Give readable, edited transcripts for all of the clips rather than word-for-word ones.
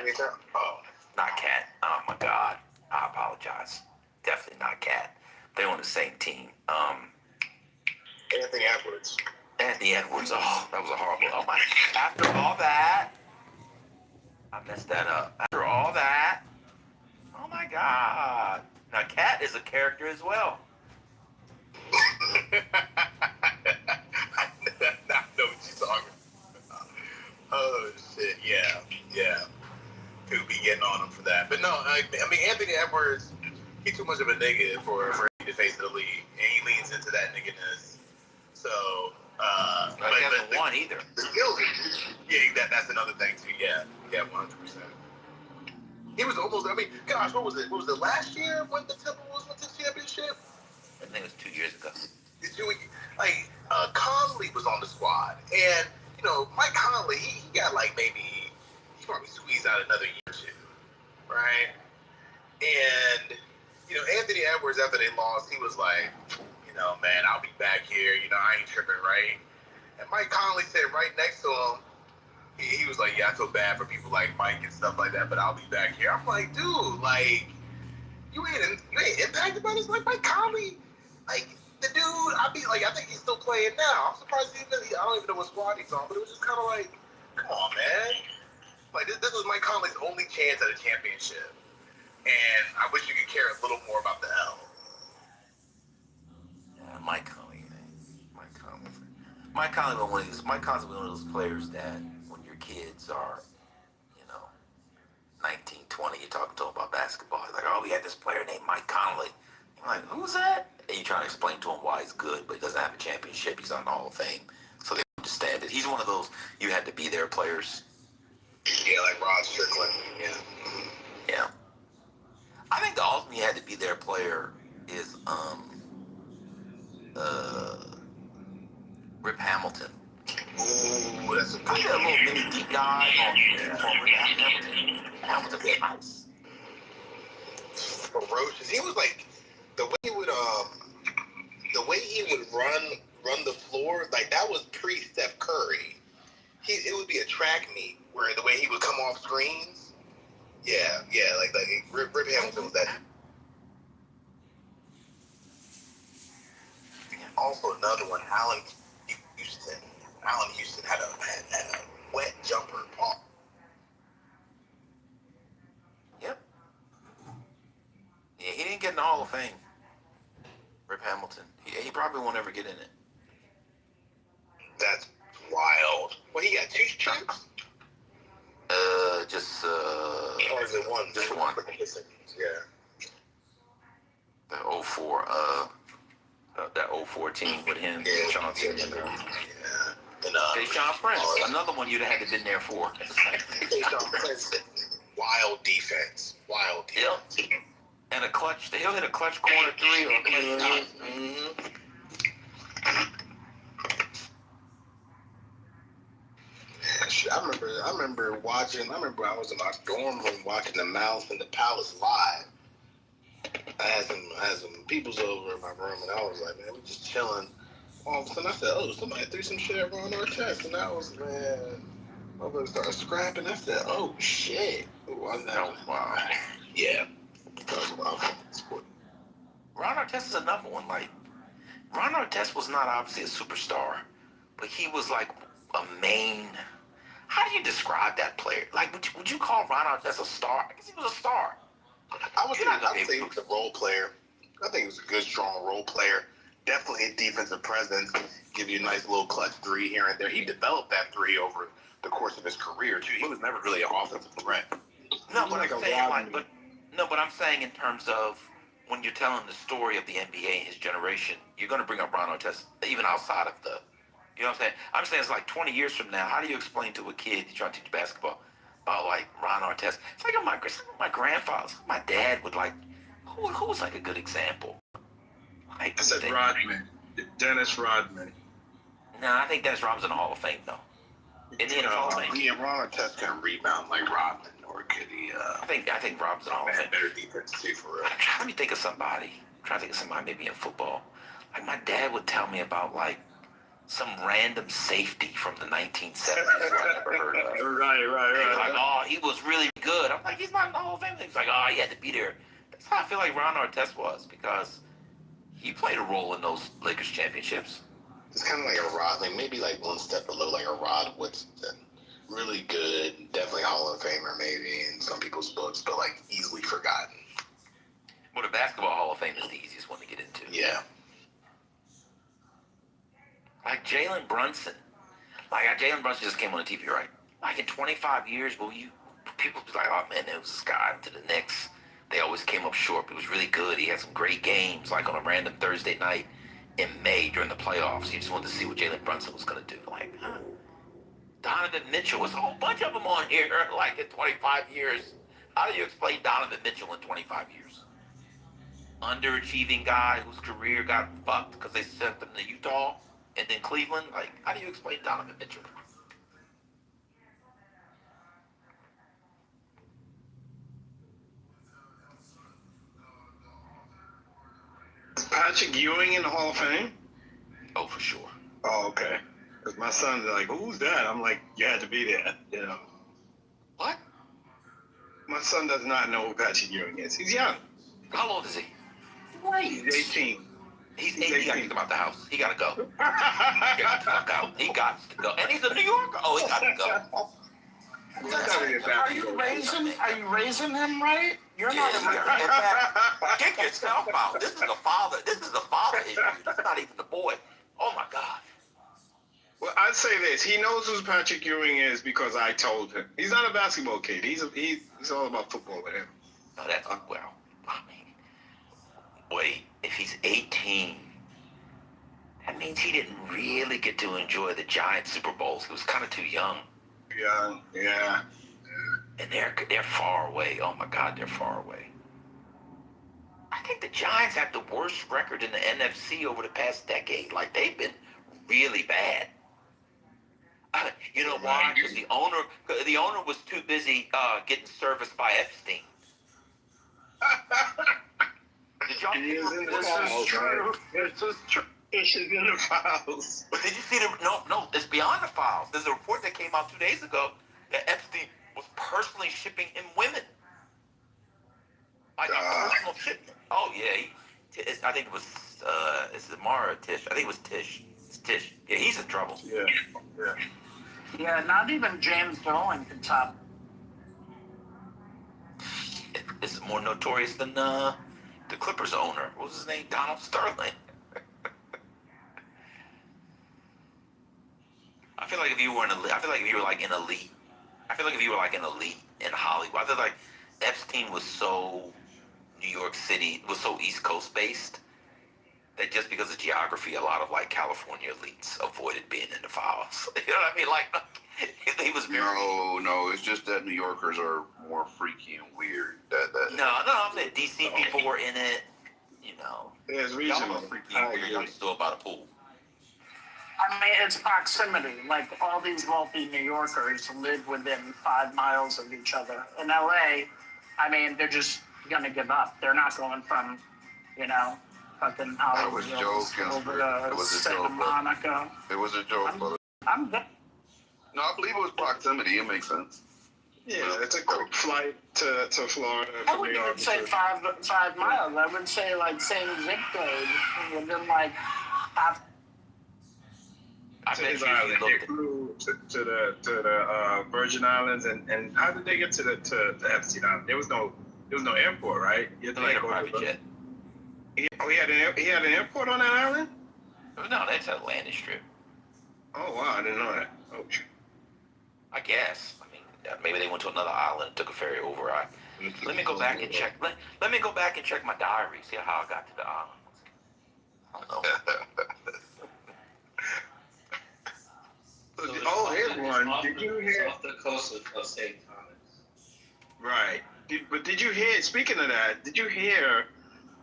anytime? Oh, not Cat. Oh my God, I apologize. Definitely not Cat. They're on the same team. Anthony Edwards. Anthony Edwards. Oh, that was a horrible. Oh my! After all that, I messed that up. After all that, oh my God. Now Cat is a character as well. I know what you're talking about. Oh shit! Yeah. People be getting on him for that, but no. I mean, Anthony Edwards. He's too much of a negative for the face of the league, and he leans into that nigginess. So, but he hasn't won either. The skills, that's another thing too. Yeah, 100%. He was almost. I mean, gosh, what was it? What was it last year when the Timberwolves went to the championship? I think it was 2 years ago. Conley was on the squad, and Mike Conley, he got he probably squeezed out another year or two, right? And Anthony Edwards, after they lost, he was like, man, I'll be back here. I ain't tripping, right? And Mike Conley said right next to him, he was like, yeah, I feel bad for people like Mike and stuff like that, but I'll be back here. I'm like, dude, you ain't impacted by this, like Mike Conley, the dude. I think he's still playing now. I'm surprised I don't even know what squad he's on, but it was just kind of like, come on, man. This was Mike Conley's only chance at a championship. And I wish you could care a little more about the L. Yeah, Mike Conley one of those players that when your kids are, 19, 20, you're talking to them about basketball. He's like, oh, we had this player named Mike Conley. You're like, who's that? And you're trying to explain to him why he's good, but he doesn't have a championship. He's on the Hall of Fame. So they understand it. He's one of those you had to be there players. Yeah, like Rod Strickland. Yeah. I think the ultimate you had to be there player is Rip Hamilton. Ooh, that's a good I did a little mini deep dive on Rip Hamilton. Hamilton was nice. Ferocious. He was like the way he would run the floor, that was pre Steph Curry. It would be a track meet where the way he would come off screens. Yeah, Rip Hamilton was that. Also another one, Allen Houston. Allen Houston had a wet jumper. Yep. Yeah, he didn't get in the Hall of Fame. Rip Hamilton. He probably won't ever get in it. That's wild. Well, he got 2 strikes? Or is it one? Just one. Yeah. The 04, that 04 team with him, Chauncey. And Tayshaun Prince, another one you'd have had to been there for. Tayshaun Prince, wild defense. Yep. And a clutch, he'll hit a clutch corner 3 or a clutch shot. Mm-hmm. I remember watching. I remember I was in my dorm room watching the Mouse and the Palace live. I had some peoples over in my room, and I was like, man, we just chilling. All of a sudden, I said, oh, somebody threw some shit at Ron Artest, and I was, man, my started scrapping. I said, oh shit. Wow. Yeah. That was wild. Ron Artest is another one. Ron Artest was not obviously a superstar, but he was like a main. How do you describe that player? Would you call Ron Artest a star? I guess he was a star. I would say he was a role player. I think he was a good, strong role player. Definitely a defensive presence. Give you a nice little clutch 3 here and there. He developed that 3 over the course of his career too. He was never really an offensive threat. No, but I'm saying in terms of when you're telling the story of the NBA and his generation, you're going to bring up Ron Artest even outside of the. You know what I'm saying? I'm saying it's 20 years from now. How do you explain to a kid you're trying to teach basketball about Ron Artest? It's like my grandfather, my dad would who was a good example? I said Rodman, Dennis Rodman. No, I think Dennis Rodman's in the Hall of Fame though. In the Hall of Fame. Yeah, Ron Artest can rebound like Rodman, or could he? I think Rodman's in the Hall of Fame. Better defense too, for real. Let me think of somebody. I'm trying to think of somebody maybe in football. My dad would tell me about some random safety from the 1970s I never heard of. Right. He was really good. I'm like, he's not in the Hall of Fame. He's like, oh, he had to be there. That's how I feel like Ron Artest was, because he played a role in those Lakers championships. It's kind of like a Rod, like maybe like one step below, like a Rod Woodson. Really good, definitely Hall of Famer maybe in some people's books, but like easily forgotten. Well, the Basketball Hall of Fame is the easiest one to get into. Yeah. Like Jalen Brunson. Like Jalen Brunson just came on the TV, right? Like in 25 years, people was like, oh man, there was this guy to the Knicks. They always came up short, but he was really good. He had some great games, like on a random Thursday night in May during the playoffs. You just wanted to see what Jalen Brunson was going to do. Like, huh? Donovan Mitchell was a whole bunch of them on here, like in 25 years. How do you explain Donovan Mitchell in 25 years? Underachieving guy whose career got fucked because they sent him to Utah and then Cleveland. Like, how do you explain Donovan Mitchell? Is Patrick Ewing in the Hall of Fame? Oh, for sure. Oh, okay. Because my son's like, who's that? I'm like, you had to be there, you know. What? My son does not know who Patrick Ewing is. He's young. How old is he? He's 18. He's 18. He got to get him out the house. He got to go. Get the fuck out. He got to go. And he's a New Yorker. Oh, he got to go. Are you raising him right? You're not Kick yourself out. This is the father. This is the father issue. That's not even the boy. Oh my God. Well, I'd say this. He knows who Patrick Ewing is because I told him. He's not a basketball kid. He's all about football with him. No, that's well. I mean, wait. If he's 18, that means he didn't really get to enjoy the Giants Super Bowls. He was kind of too young. Yeah. And they're far away. Oh my God, they're far away. I think the Giants have the worst record in the NFC over the past decade. Like, they've been really bad. You know why? Because the owner was too busy getting serviced by Epstein. Did y'all He is in the files, right? This is true. This is in the files. But did you see no, it's beyond the files. There's a report that came out 2 days ago that Epstein was personally shipping him women. Like a personal shipment. Oh, yeah. I think it was, is it Mara or Tish? I think it was Tish. It's Tish. Yeah, he's in trouble. Yeah. Yeah, not even James Dolan can top. Is it more notorious than the Clippers owner? What was his name? Donald Sterling. I feel like if you were in elite, I feel like if you were like in elite, I feel like if you were like in elite in Hollywood, I feel like Epstein was so New York City, was so East Coast based that just because of geography, a lot of like California elites avoided being in the files. You know what I mean? Like he was very. No, it's just that New Yorkers are more freaky and weird. No, I'm saying DC people were in it. You know, There's y'all regional. were freaky and weird. Y'all used to know about a pool. I mean, it's proximity. Like, all these wealthy New Yorkers live within 5 miles of each other. In LA, I mean, they're just gonna give up. They're not going from, fucking Hollywood Hills over to Santa Monica. It was a joke, brother. I'm good. No, I believe it was proximity. It makes sense. Yeah, it's a quick flight to Florida. I wouldn't even say 5 miles. I would say like same zip code within like half. I to bet his you island. if you They looked at flew to the Virgin Islands, and how did they get to Epstein Island? There was no airport, right? You had to he had a go private to jet. He had an airport on that island. No, that's a landing strip. Oh wow, I didn't know that. Oh, I guess. I mean, maybe they went to another island and took a ferry over. Let me go back and check. Let me go back and check my diary, see how I got to the island. I don't know. Oh, here's one. Did you hear? Off the coast of St. Thomas. Right. Did you hear? Speaking of that, did you hear?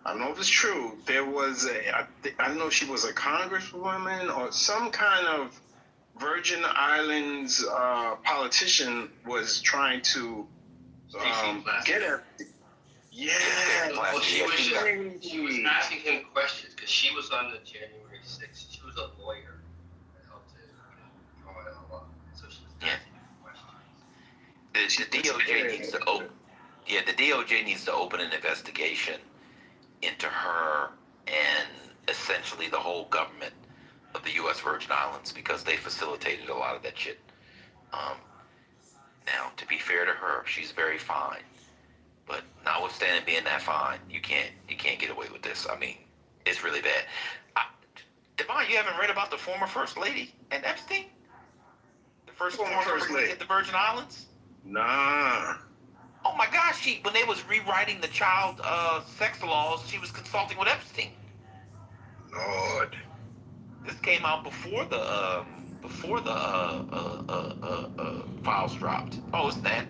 I don't know if it's true. There was I don't know if she was a congresswoman or some kind of Virgin Islands politician was trying to get her. Yeah. Well, she was asking him questions because she was on the January 6th. She was a lawyer that helped to draw it all up. So she was asking him questions. The DOJ needs to open. Yeah, the DOJ needs to open an investigation into her and essentially the whole government of the U.S. Virgin Islands because they facilitated a lot of that shit. Um, Now, to be fair to her, she's very fine. But notwithstanding being that fine, you can't get away with this. I mean, it's really bad. Devon, you haven't read about the former First Lady and Epstein? The former First Lady at the Virgin Islands? Nah. Oh my gosh, when they was rewriting the child sex laws, she was consulting with Epstein. Lord. This came out before the files dropped. Oh, it's that.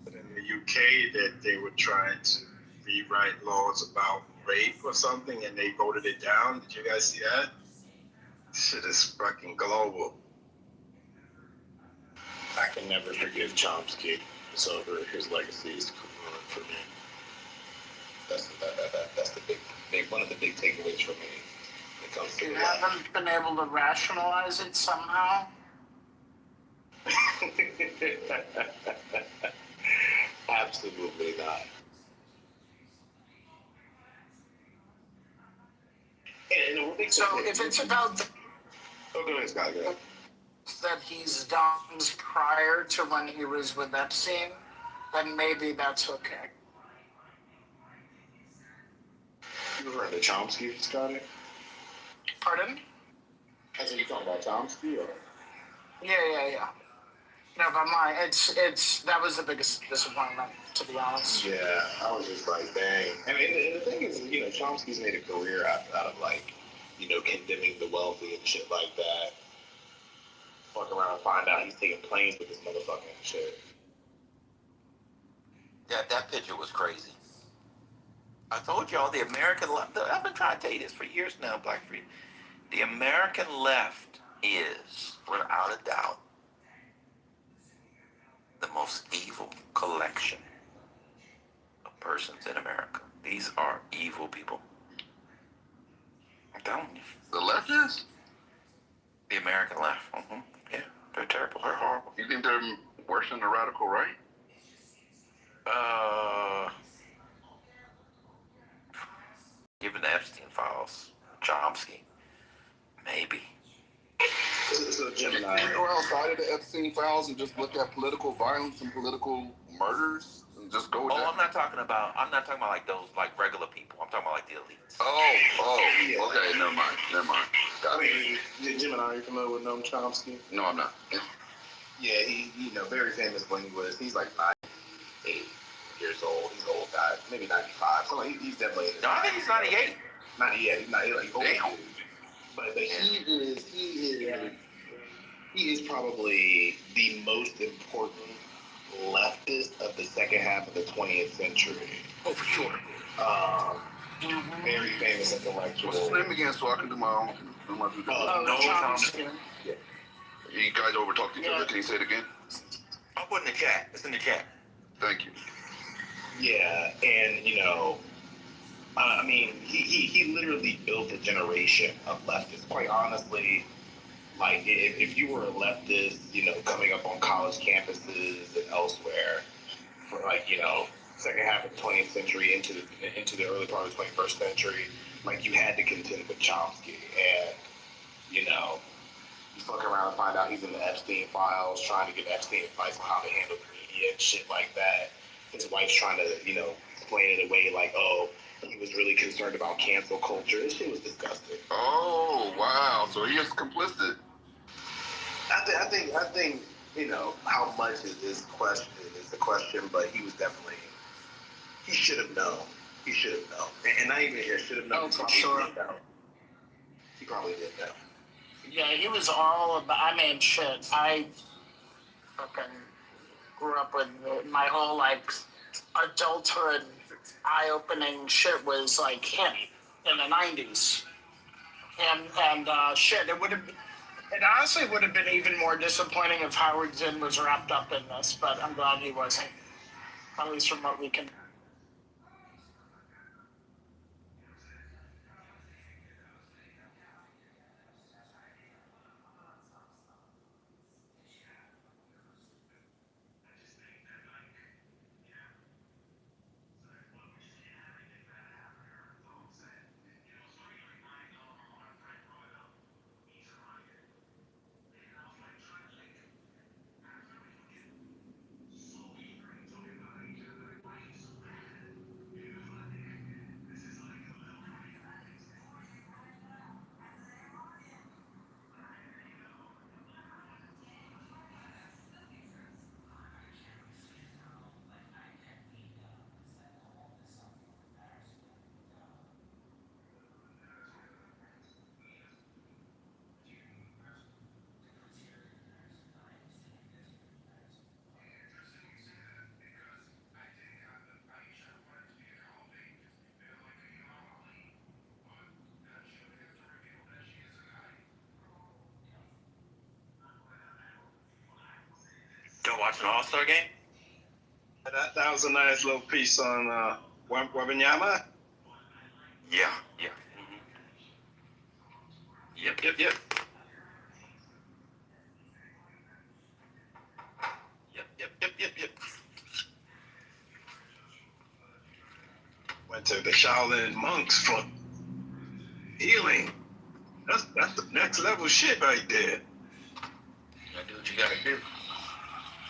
In the UK, that they were trying to rewrite laws about rape or something, and they voted it down. Did you guys see that? Shit is fucking global. I can never forgive Chomsky. So his legacy is ruined for me. That's the big one of the big takeaways for me when it comes to You the life. haven't been able to rationalize it somehow? Absolutely not. And one thing So if it's about oh, go ahead, Scott. Go ahead. that he's done prior to when he was with Epstein, then maybe that's okay. You referring to Chomsky, Scotty? Pardon? I said you talking about Chomsky, or? Yeah. No, but it's that was the biggest disappointment, to be honest. Yeah, I was just like, dang. I mean, and the thing is, Chomsky's made a career out of like, condemning the wealthy and shit like that. Fuck around and find out he's taking planes with this motherfucking shit. That picture was crazy. I told y'all the American left. I've been trying to tell you this for years now, Black Free. The American left is, without a doubt, the most evil collection of persons in America. These are evil people. I'm telling you. The left is? The American left. Mm-hmm. Yeah, they're terrible. They're horrible. You think they're worse than the radical right? Given the Epstein files, Chomsky, maybe. So Gemini. Can we go outside of the Epstein files and just look at political violence and political murders and just go with that? I'm not talking about like those like regular people. I'm talking about like the elites. Oh, okay, never mind. I mean, Gemini, are you familiar with Noam Chomsky? No, I'm not. Yeah, he, very famous when he's like 98 years old. He's an old guy, maybe 95. So he's definitely. No, I think he's 98. 98. He's not like old. Damn. But he is probably the most important leftist of the second half of the 20th century. Oh, for sure. Very famous intellectual. What's his name again so I can do my due diligence? No, Chomsky. Yeah. You guys over talked to each other. Can you say it again? I'll put in the chat. It's in the chat. Thank you. Yeah, and I mean, he literally built a generation of leftists. Quite honestly, like if you were a leftist, coming up on college campuses and elsewhere, for like second half of the 20th century into the early part of the 21st century, like you had to contend with Chomsky, and you fuck around and find out he's in the Epstein files, trying to get Epstein advice on how to handle the media and shit like that. His wife's trying to, explain it away like, oh, he was really concerned about cancel culture. This shit was disgusting. Oh, wow. So he is complicit. I think, how much is this question is the question, but he was definitely, he should have known. He should have known. And not even here, should have known. Oh, for sure. He probably did know. Yeah, he was all about. I mean, shit. I fucking grew up with my whole adulthood, eye-opening shit was like him in the '90s, and shit. It honestly would have been even more disappointing if Howard Zinn was wrapped up in this, but I'm glad he wasn't. At least from what we can. watching All-Star game? That was a nice little piece on Wembanyama. Yeah. Mm-hmm. Yep. Yep. Went to the Shaolin monks for healing. That's the next level shit right there. Gotta do what you gotta do.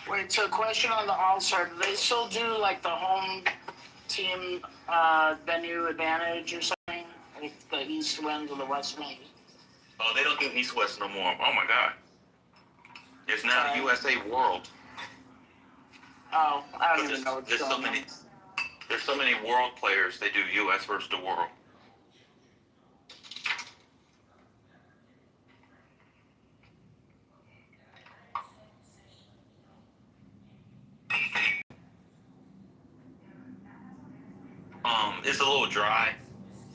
Wait, so question on the All-Star, do they still do like the home team venue advantage or something? If the East wins or the West wins? Oh, they don't do East-West no more. Oh my God. There's now USA World. Oh, I don't even know what's going on. There's so many world players, they do US versus the world. It's a little dry.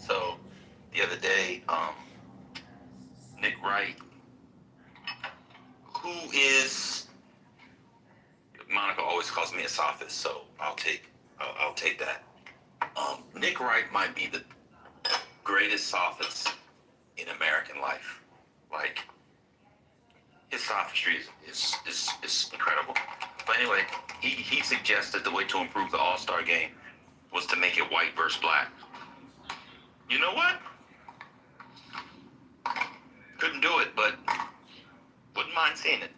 So the other day, Nick Wright, who is Monica always calls me a sophist, so I'll take that. Nick Wright might be the greatest sophist in American life. Like, his sophistry is incredible. But anyway, he suggested the way to improve the All-Star game was to make it white versus black. You know what? Couldn't do it, but wouldn't mind seeing it.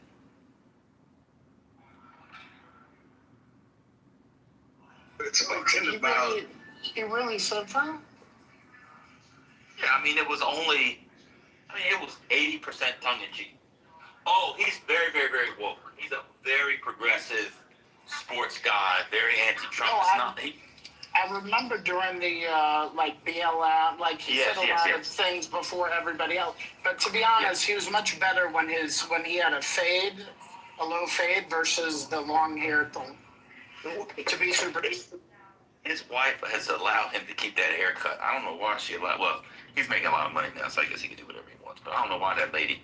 It's talking about. He really said that? Yeah, I mean, it was 80% tongue-in-cheek. Oh, he's very, very, very woke. He's a very progressive sports guy, very anti-Trump. I remember during the BLM, he said a lot of things before everybody else. But to be honest, he was much better when he had a low fade versus the long hair thing. To be super. His wife has allowed him to keep that haircut. I don't know why she allowed. Well, he's making a lot of money now, so I guess he can do whatever he wants. But I don't know why that lady,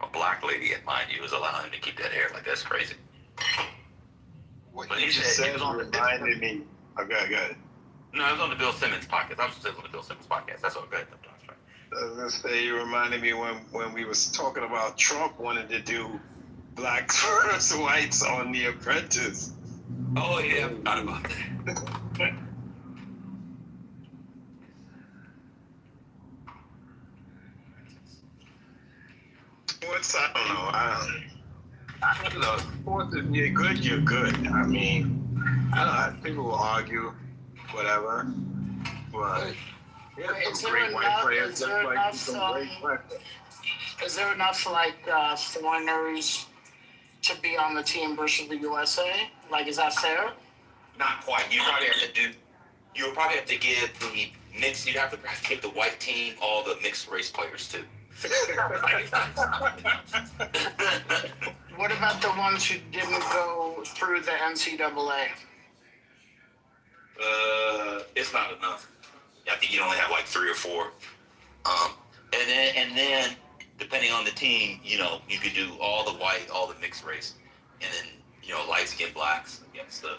a black lady, mind you, is allowing him to keep that hair. Like, that's crazy. What you just said reminded me. Okay, good. No, it was on the Bill Simmons podcast. I was just saying on the Bill Simmons podcast. That's all good. I was gonna say, you reminded me when we was talking about Trump wanted to do blacks versus whites on The Apprentice. Oh yeah, I forgot about that. I don't know. Sports, if you're good, you're good. I mean, people will argue, whatever. But Is there enough foreigners to be on the team versus the USA? Like, is that fair? Not quite. You would probably have to give the mixed. You'd have to give the white team all the mixed race players too. What about the ones who didn't go through the NCAA? It's not enough. I think you only have like 3 or 4. And then depending on the team, you could do all the white, all the mixed race, and then light skinned blacks against the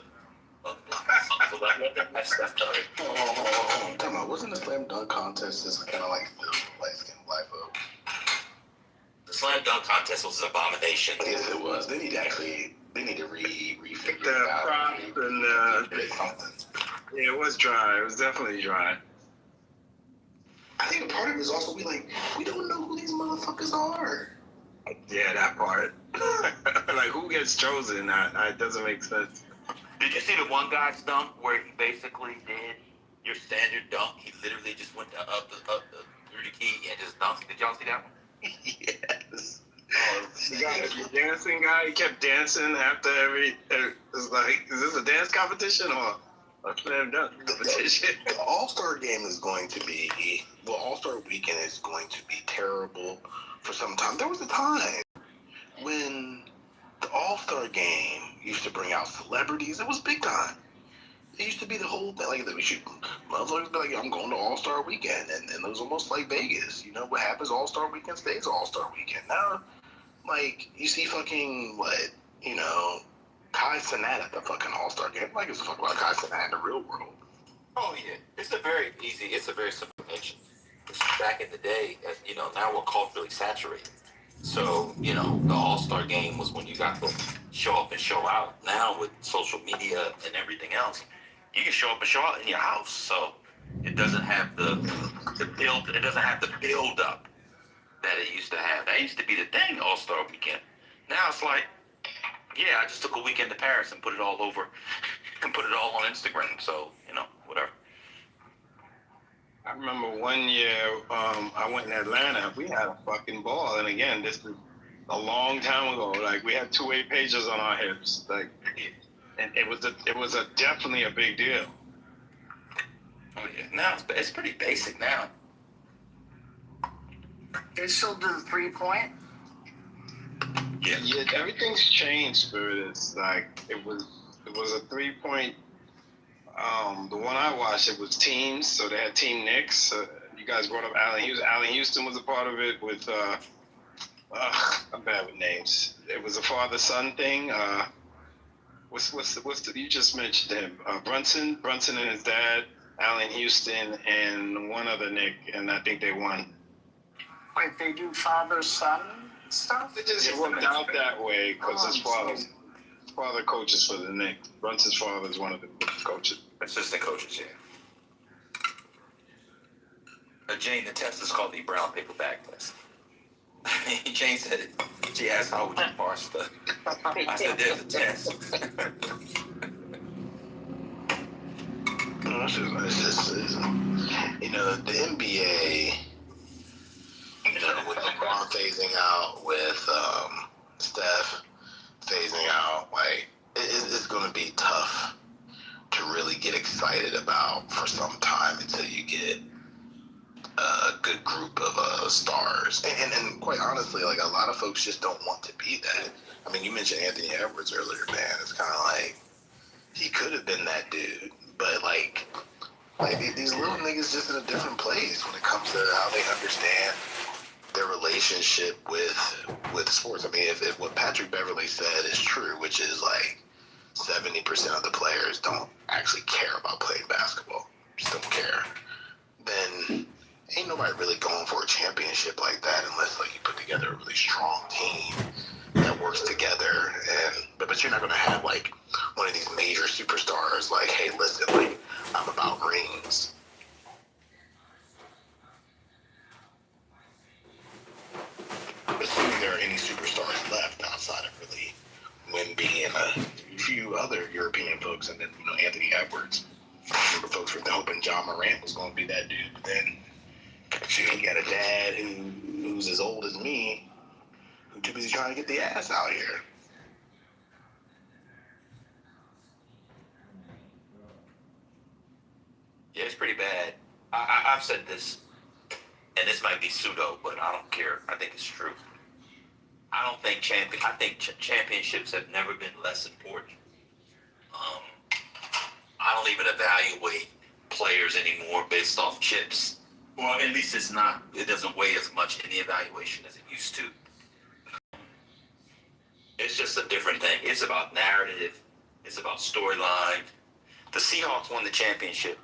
other blacks. So that's Come on, wasn't the slam dunk contest just kind of like filled with light skinned black folks? The slam dunk contest was an abomination. Yes, it was. They need to refigure the it out. props and it was dry. It was definitely dry. I think a part of it is also we don't know who these motherfuckers are. Yeah, that part. Like, who gets chosen? That doesn't make sense. Did you see the one guy's dunk where he basically did your standard dunk? He literally just went up the through the key and just dunked. Did y'all see that one? Yes. Oh, the dancing guy, he kept dancing after every. It's like, is this a dance competition or a slam dunk competition? The All-Star game is going to be, All-Star weekend is going to be terrible for some time. There was a time when the All-Star game used to bring out celebrities. It was big time. It used to be the whole thing. Like, motherfuckers be like, I'm going to All-Star weekend. And it was almost like Vegas. You know what happens? All-Star weekend stays All-Star weekend. Now, you see fucking, Kai Cenat at the fucking All-Star game. Like, it's a fuck about Kai Cenat in the real world. Oh yeah, it's a very simple mention. Back in the day, now we're culturally saturated. So, the All-Star game was when you got to show up and show out. Now with social media and everything else, you can show up and show out in your house. So it doesn't have the build up that it used to have. That used to be the thing, All-Star weekend. Now it's like, yeah, I just took a weekend to Paris and put it all over and put it all on Instagram. So, whatever. I remember one year I went in Atlanta. We had a fucking ball, and again, this is a long time ago. Like, we had 2 8-pagers on our hips, like, and it was definitely a big deal. Oh yeah, now it's pretty basic now. They still do the 3-point. Yeah, everything's changed, Spirit. It's like it was a 3-point. The one I watched, it was teams, so they had Team Knicks. You guys brought up Allen Houston. Allen Houston was a part of it with, I'm bad with names. It was a father-son thing. What's the you just mentioned him? Brunson and his dad, Allen Houston, and one other Nick, and I think they won. Like they do father-son stuff? It just worked out that way because his father coaches for the Knicks. Brunson's father is one of the coaches. Assistant coaches, yeah. Jane, the test is called the brown paper bag test. Jane said it. She asked how would you parse the. I said there's a test. It's just, the NBA, with LeBron phasing out, with Steph phasing out, like, it's going to be tough to really get excited about for some time until you get a good group of stars. And quite honestly, like, a lot of folks just don't want to be that. I mean, you mentioned Anthony Edwards earlier, man. It's kind of like, he could have been that dude, but like these little niggas just in a different place when it comes to how they understand their relationship with sports. I mean, if what Patrick Beverly said is true, which is like 70% of the players don't actually care about playing basketball, just don't care, then ain't nobody really going for a championship like that unless, like, you put together a really strong team that works together. But you're not going to have, like, one of these major superstars like, hey, listen, like, I'm about rings. Assuming there are any superstars left outside of really Wemby and a few other European folks, and then, Anthony Edwards. I remember folks were hoping John Morant was going to be that dude, but then you got a dad who's as old as me, who's too busy trying to get the ass out here. Yeah, it's pretty bad. I've said this, and this might be pseudo, but I don't care. I think it's true. I think championships have never been less important. I don't even evaluate players anymore based off chips. Well, at least it doesn't weigh as much in the evaluation as it used to. It's just a different thing. It's about narrative. It's about storyline. The Seahawks won the championship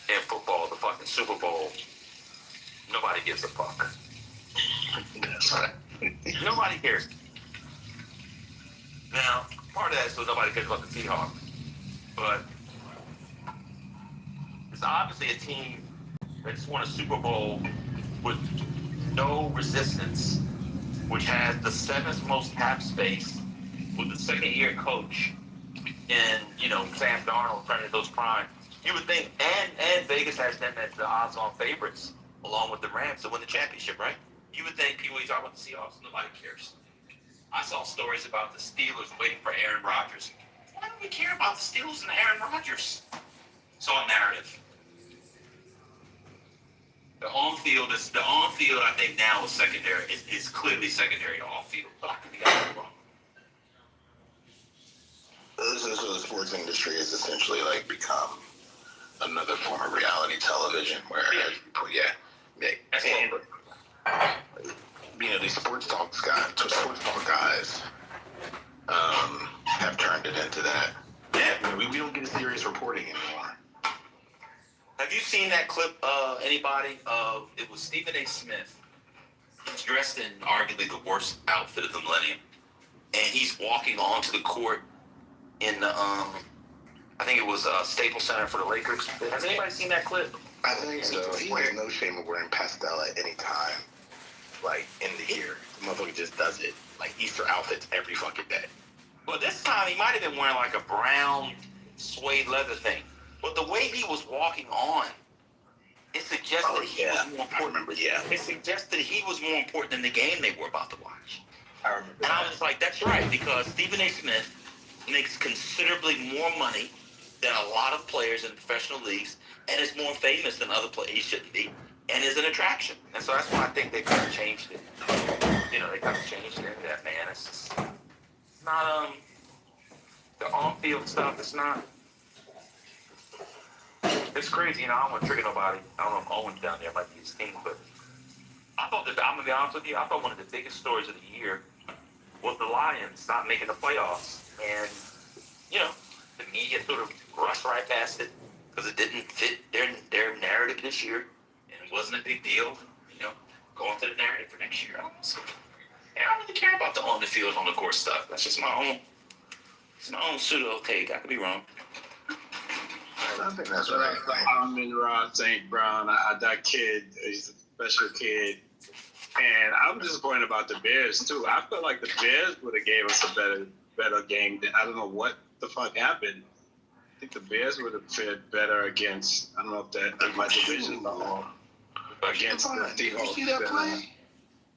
in football, the fucking Super Bowl. Nobody gives a fuck. That's right. Nobody cares. Now, part of that is so nobody cares about the Seahawks. But it's obviously a team that just won a Super Bowl with no resistance, which has the 7th most cap space, with the second-year coach, and, Sam Darnold trying to those prime. You would think, and Vegas has them as the odds-on favorites, along with the Rams, to win the championship, right? You would think people, you talk about the Seahawks, nobody cares. I saw stories about the Steelers waiting for Aaron Rodgers. Why do we care about the Steelers and Aaron Rodgers? It's all narrative. The on-field, I think, now is secondary. It's clearly secondary to off-field, but I could be wrong. So the sports industry has essentially, like, become another form of reality television where, these sports talk guys have the serious reporting anymore. Have you seen that clip, anybody, of, it was Stephen A. Smith. He's dressed in arguably the worst outfit of the millennium. And he's walking onto the court in the, I think it was Staples Center for the Lakers. Has anybody seen that clip? I think so. He has no shame of wearing pastel at any time, like, in the year. The motherfucker just does it. Like, Easter outfits every fucking day. Well, this time he might have been wearing like a brown suede leather thing. But the way he was walking on, it suggested he was more important. I remember, It suggested he was more important than the game they were about to watch. I remember. And I was like, that's right, because Stephen A. Smith makes considerably more money than a lot of players in professional leagues, and is more famous than other players. He shouldn't be, and is an attraction. And so that's why I think they kind of changed it. You know, they kind of changed it into that, man. It's just not, the on-field stuff, it's not, it's crazy. You know, I don't want to trigger nobody. I don't know if Owen's down there, might be his team, but I thought that, I'm going to be honest with you, I thought one of the biggest stories of the year was the Lions not making the playoffs. And, you know, the media sort of rushed right past it because it didn't fit their narrative this year. And it wasn't a big deal, you know, going to the narrative for next year. So, yeah, I don't really care about the on the field, on the court stuff. That's just my own, it's my own pseudo take. I could be wrong. I think that's right. I'm in Rod St. Brown. That kid, he's a special kid. And I'm disappointed about the Bears, too. I feel like the Bears would have gave us a better game. I don't know what the fuck happened. I think the Bears would have fared better against, I don't know if that in my division or against the Seahawks. Did you see that play?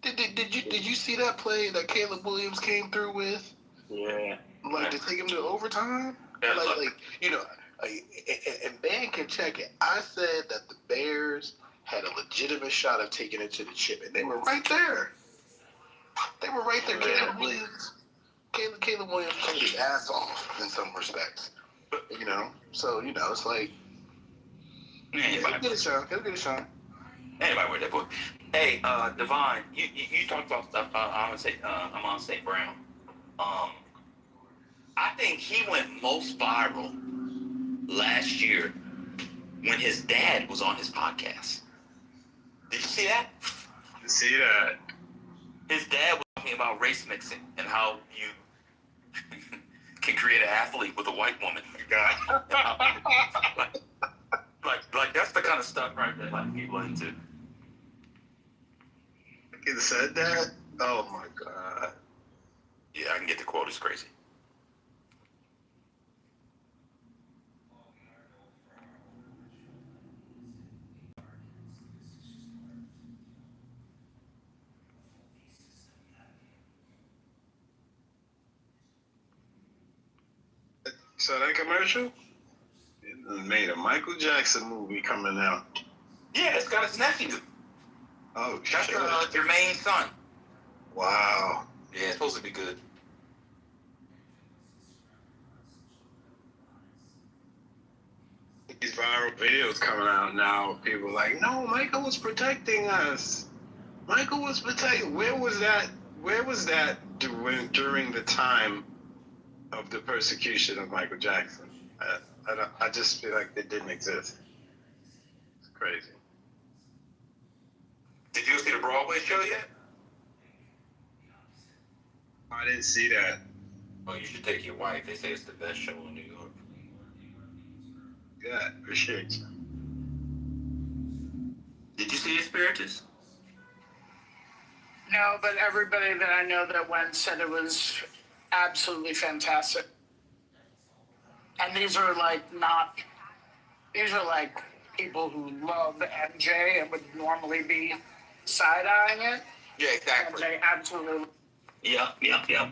Did you see that play that Caleb Williams came through with? Yeah. Like, to take him to overtime? Yeah, Like, you know, and Ben can check it. I said that the Bears had a legitimate shot of taking it to the chip, and they were right there. They were right there. Caleb Williams played his ass off in some respects. You know, so, you know, it's like, he'll get a shot. Anybody with that boy. Hey, Devon, you talked about stuff. I'm on St. Brown. I think he went most viral last year when his dad was on his podcast. Did you see that? See that? His dad was talking about race mixing and how you can create an athlete with a white woman. like that's the kind of stuff right there like people are into. He said that? Oh my God. Yeah, I can get the quote. It's crazy. So that commercial? It made a Michael Jackson movie coming out. Yeah, it's got his nephew. Oh, That's shit. Jermaine's son. Wow. Yeah, it's supposed to be good. These viral videos coming out now. People are like, no, Michael was protecting us. Michael was protecting. Where was that during the time of the persecution of Michael Jackson? I just feel like it didn't exist. It's crazy. Did you see the Broadway show yet? I didn't see that. Oh, you should take your wife. They say it's the best show in New York. Yeah, appreciate you. Did you see Spiritus? No, but everybody that I know that went said it was absolutely fantastic. And these are like people who love MJ and would normally be side-eyeing it. Yeah, exactly. And they absolutely. Yep.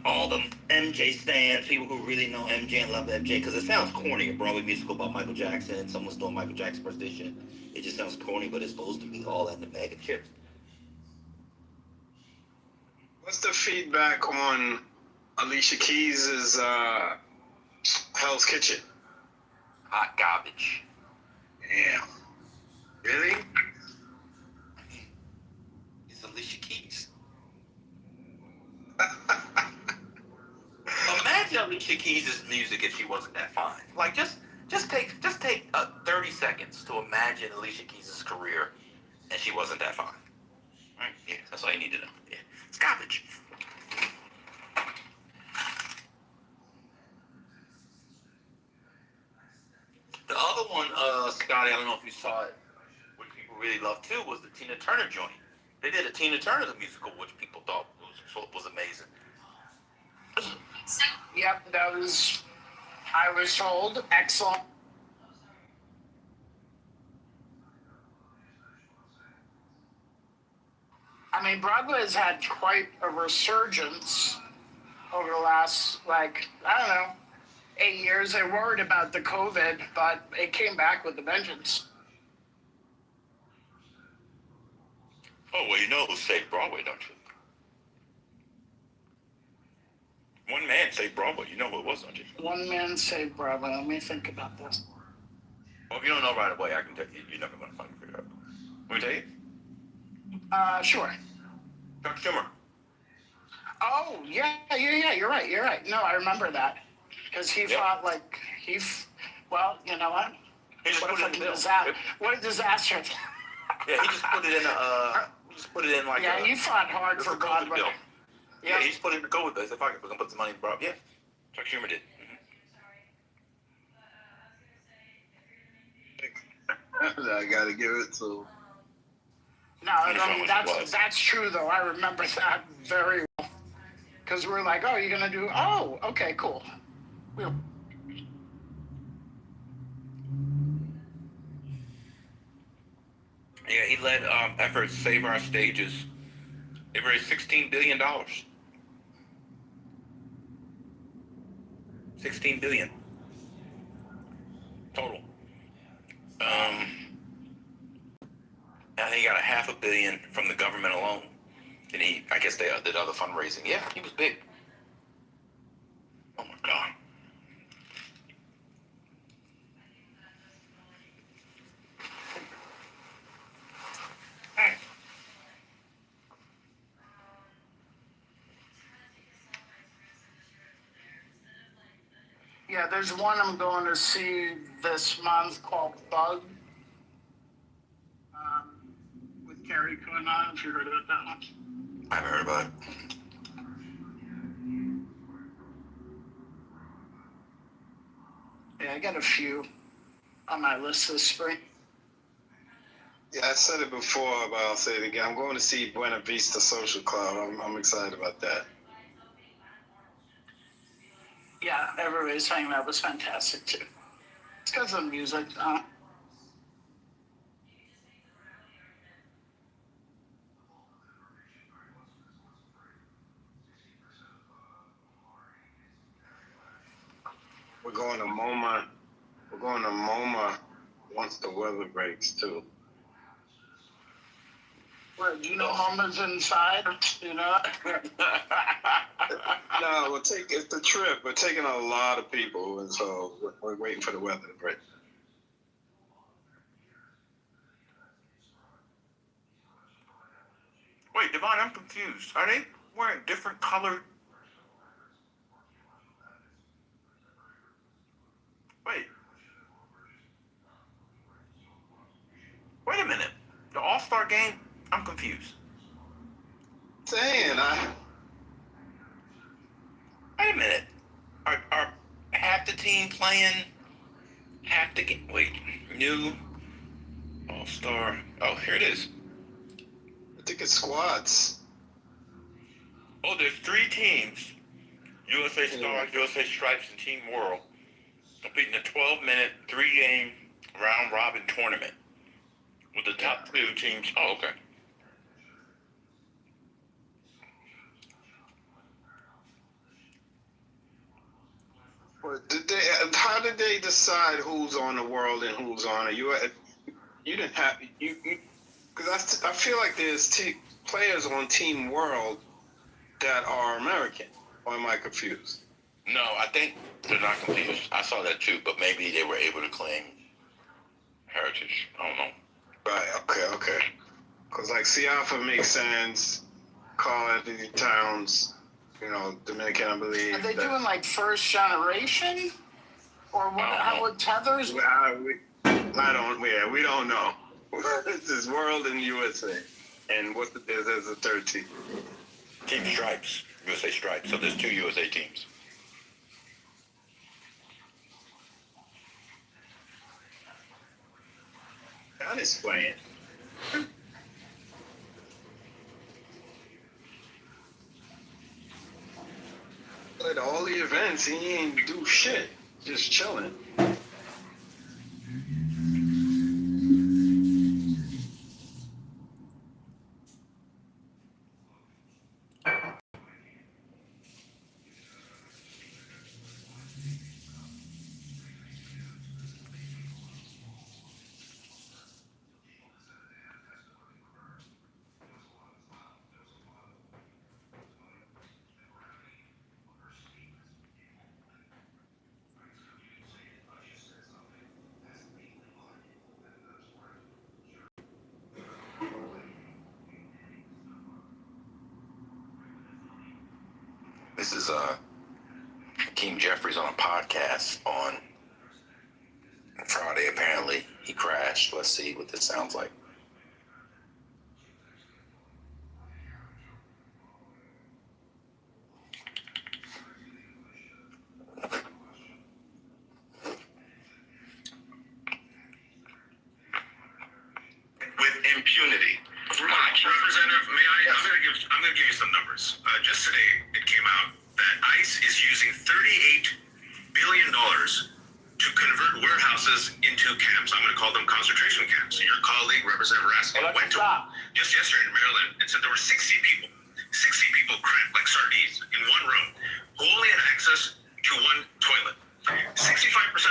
All them MJ stands, people who really know MJ and love MJ, because it sounds corny, a Broadway musical about Michael Jackson, someone's doing Michael Jackson impersonation. It just sounds corny, but it's supposed to be all in the bag of chips. What's the feedback on Alicia Keys' Hell's Kitchen? Hot garbage. Damn. Really? I mean, it's Alicia Keys. Imagine Alicia Keys' music if she wasn't that fine. Like, just Just take 30 seconds to imagine Alicia Keys' career, and she wasn't that fine. Right? Yeah, that's all you need to know. Yeah, it's garbage. The other one, Scotty, I don't know if you saw it, which people really loved too, was the Tina Turner joint. They did a Tina Turner the musical, which people thought was amazing. Yep, that was, I was told, excellent. I mean, Broadway has had quite a resurgence over the last, I don't know, 8 years. They worried about the COVID, but it came back with a vengeance. Oh, well, you know who saved Broadway, don't you? One man saved Broadway. You know who it was, don't you? One man saved Broadway. Let me think about this. Well, if you don't know right away, I can tell you. You're never going to fucking figure it out. Want me to tell you? Sure. Chuck Schumer. Oh, yeah, you're right. No, I remember that. Because he fought well, you know what? What a disaster. Yeah, he just put it in he fought hard for Broadway. Yeah, he just put it in the COVID bill. He said, fuck it, we're going to put some money in Broadway. Yeah, Chuck Schumer did. I got to give it to. No, I mean, that's true, though. I remember that very well. Because we're like, oh, you're going to do, oh, okay, cool. Yeah, he led efforts to save our stages. They raised $16 billion. $16 billion. Total. I think he got $500 million from the government alone. And I guess they did other fundraising. Yeah, he was big. Oh my God. Yeah, there's one I'm going to see this month called Bug. With Carrie Coon on, if you heard about that one. I haven't heard about it. Yeah, I got a few on my list this spring. Yeah, I said it before, but I'll say it again. I'm going to see Buena Vista Social Club. I'm excited about that. Yeah, everybody's saying that was fantastic too. It's because of the music. We're going to MoMA. We're going to MoMA once the weather breaks too. Well, do you know MoMA's inside? You know? No, it's the trip. We're taking a lot of people, and so we're waiting for the weather to break. Wait, Devon, I'm confused. Are they wearing different colored? Wait a minute. The All-Star game? I'm confused. Saying, Wait a minute. Are half the team playing? Half the game? Wait, new All-Star. Oh, here it is. I think it's squads. Oh, there's 3 teams. USA Stars, USA Stripes, and Team World competing in a 12-minute, 3-game round-robin tournament with the top 2 teams. Oh, okay. How did they decide who's on the World and who's on it? You didn't have because I feel like there's players on Team World that are American. Or am I confused? No, I think they're not confused. I saw that too, but maybe they were able to claim heritage. I don't know. Right. Okay. Because Siafa makes sense. Carl Anthony Towns. Dominican, I believe. Are they doing first generation? Or what? How it tethers? We don't know. This is World and USA. And there's a third team. Team Stripes, USA Stripes. So there's 2 USA teams. God is playing. At all the events, he ain't do shit. Just chilling. This is Hakeem Jeffries on a podcast on Friday. Apparently, he crashed. Let's see what this sounds like. With impunity. Representative, may I? Yes. I'm going to give you some numbers. Just today, it came out that ICE is using $38 billion to convert warehouses into camps. I'm going to call them concentration camps. Your colleague, Representative Raskin, went to just yesterday in Maryland and said there were 60 people cramped like sardines in one room who only had access to one toilet. 65%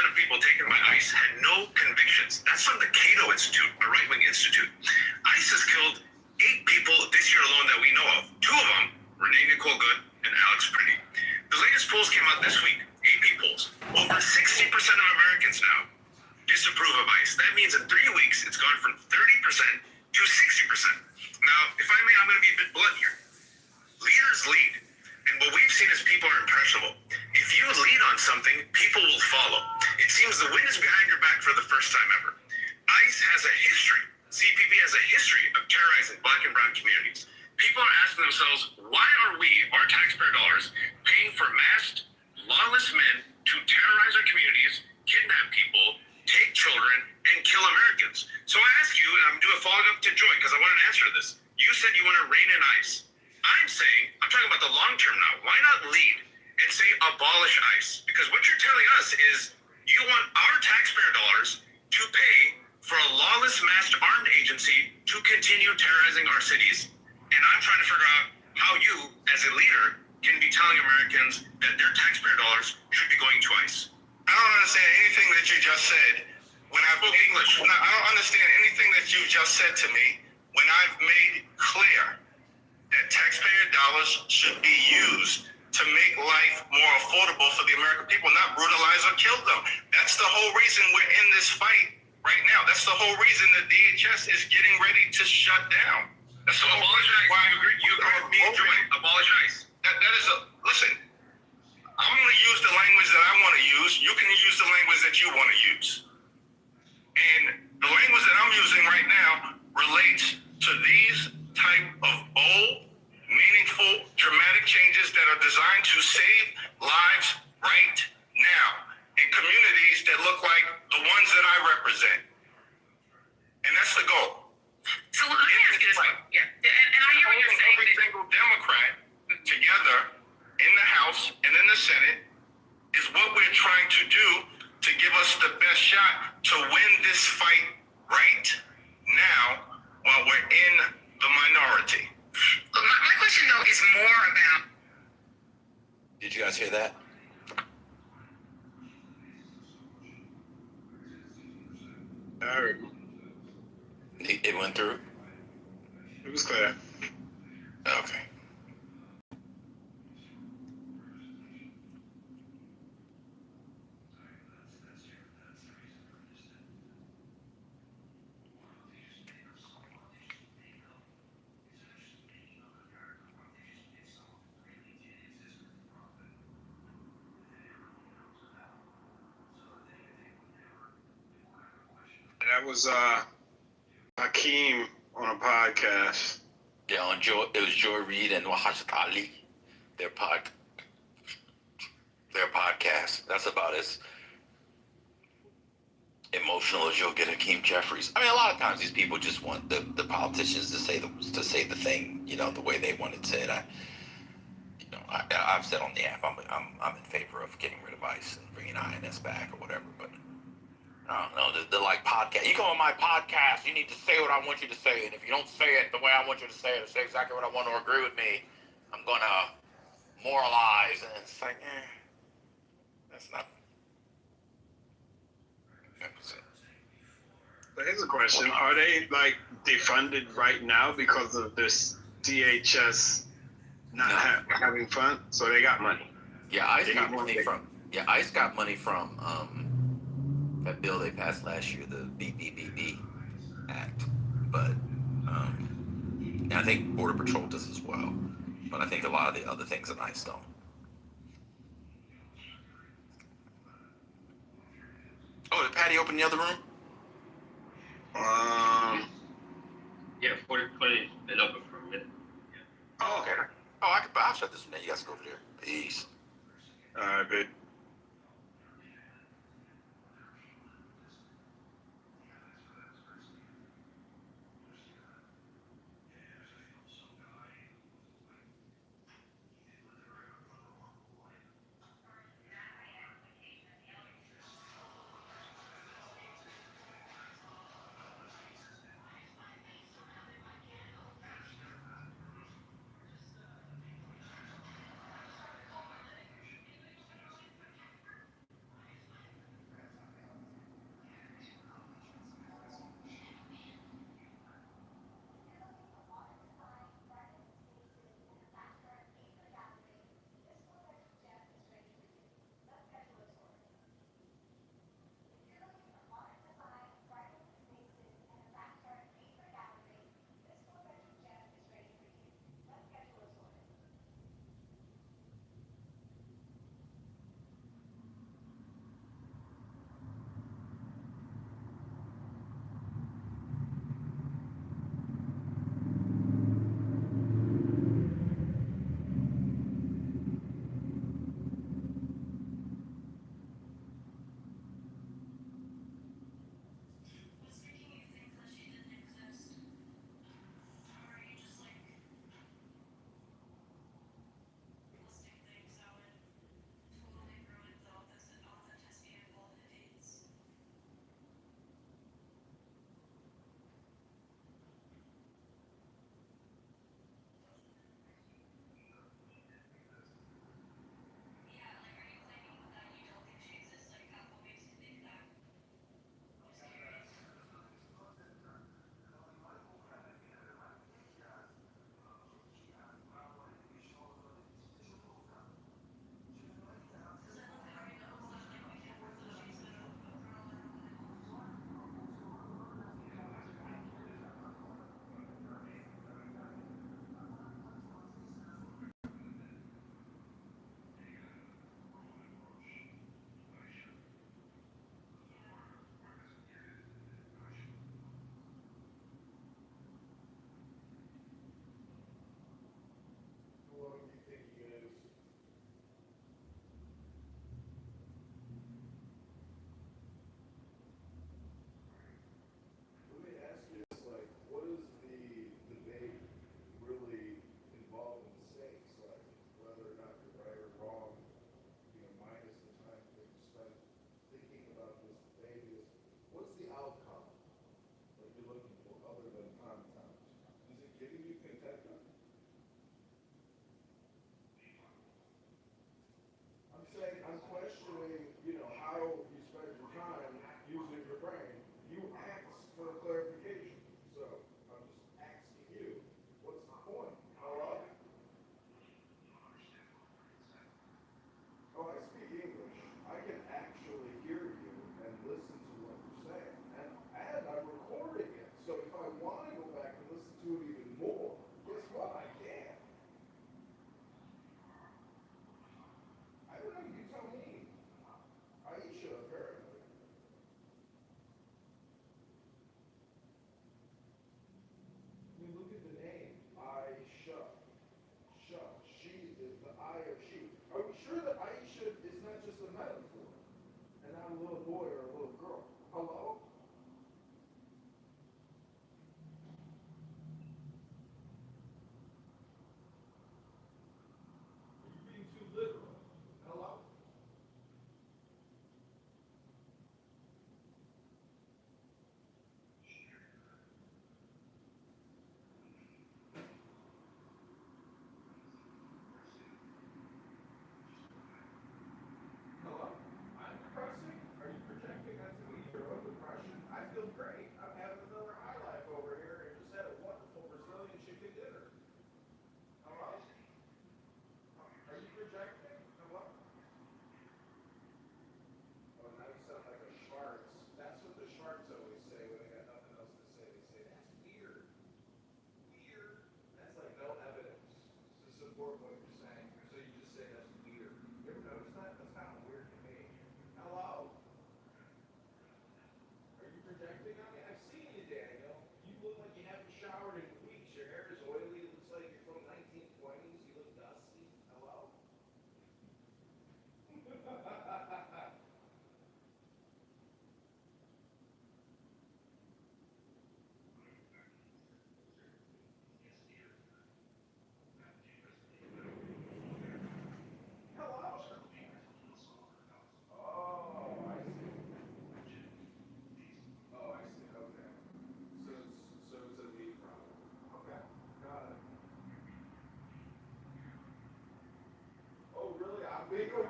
of people taken by ICE had no convictions. That's from the Cato Institute, a right-wing institute. ICE has killed 8 people this year alone that we know of. 2 of them, Renee Nicole Good and Alex Pretty. The latest polls came out this week, AP polls. Over 60% of Americans now disapprove of ICE. That means in 3 weeks, it's gone from 30% to 60%. Now, if I may, I'm going to be a bit blunt here. Leaders lead. And what we've seen is people are impressionable. If you lead on something, people will follow. It seems the wind is behind your back for the first time ever. ICE has a history, CPP has a history of terrorizing Black and brown communities. People are asking themselves, why are we, our taxpayer dollars, paying for masked, lawless men to terrorize our communities, kidnap people, take children, and kill Americans? So I ask you, and I'm doing a follow-up to Joy, because I want an answer to this. You said you want to rein in ICE. I'm saying, I'm talking about the long term now. Why not lead and say abolish ICE? Because what you're telling us is you want our taxpayer dollars to pay for a lawless masked armed agency to continue terrorizing our cities. And I'm trying to figure out how you, as a leader, can be telling Americans that their taxpayer dollars should be going to ICE. I don't understand anything that you just said. I don't understand anything that you just said to me when I've made clear that taxpayer dollars should be used to make life more affordable for the American people, not brutalize or kill them. That's the whole reason we're in this fight right now. That's the whole reason the DHS is getting ready to shut down. That's the whole reason why you agree with me and Joy, abolish ICE. Listen, I'm going to use the language that I want to use. You can use the language that you want to use. And the language that I'm using right now relates to these type of bold, meaningful, dramatic changes that are designed to save lives right now in communities that look like the ones that I represent. And that's the goal. So let me ask you this. Yeah. And I hear what you're saying. Every single Democrat together in the House and in the Senate is what we're trying to do to give us the best shot to win this fight right now while we're in the minority. My question, though, is more about... Did you guys hear that? I heard. It went through? It was clear. Okay. That was Hakeem on a podcast. Yeah, it was Joy Reid and Wahashat Ali. Their podcast. That's about as emotional as you'll get Hakeem Jeffries. I mean, a lot of times these people just want the politicians to say the thing, the way they want it said. I've said on the app I'm in favor of getting rid of ICE and bringing INS back or whatever, but I don't know. The like podcast. You come on my podcast, you need to say what I want you to say, and if you don't say it the way I want you to say it, or say exactly what I want, or agree with me, I'm gonna moralize. And it's like, that's not. But here's a question: are they like defunded right now because of this DHS not having fun? So they got money. Yeah, ICE got money from. Yeah, ICE got money from that bill they passed last year, the BBBB Act. But and I think Border Patrol does as well. But I think a lot of the other things in ICE don't. Oh, did Patty open the other room? Yeah, 4020 been open for a minute. Yeah. Oh, okay. Oh, I'll shut this one down. You guys go over there. Peace. All right, good.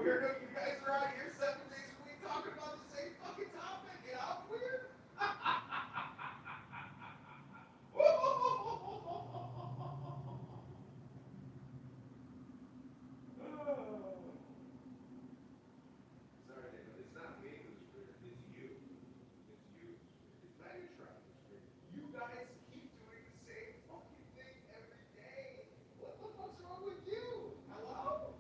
weirdo. You guys are out here 7 days a week talking about the same fucking topic, and I'm weird. Sorry, David. It's not me who's weird. It's you. It's you. It's not your tribe who's weird. You guys keep doing the same fucking thing every day. What the fuck's wrong with you? Hello?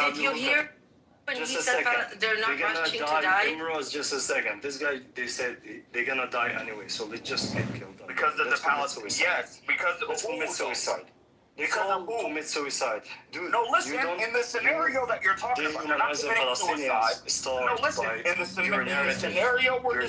Did you hear when Just he a said second. they're not They're gonna rushing to die. die? Imroz, just a second. This guy, they said they're gonna die anyway, so let's just get killed. Because of the Palestinians. Yes, because of let's commit suicide. They call commit suicide. Dude, no, listen, in the scenario that you're talking about, they're not committing suicide. No, listen, in the scenario we're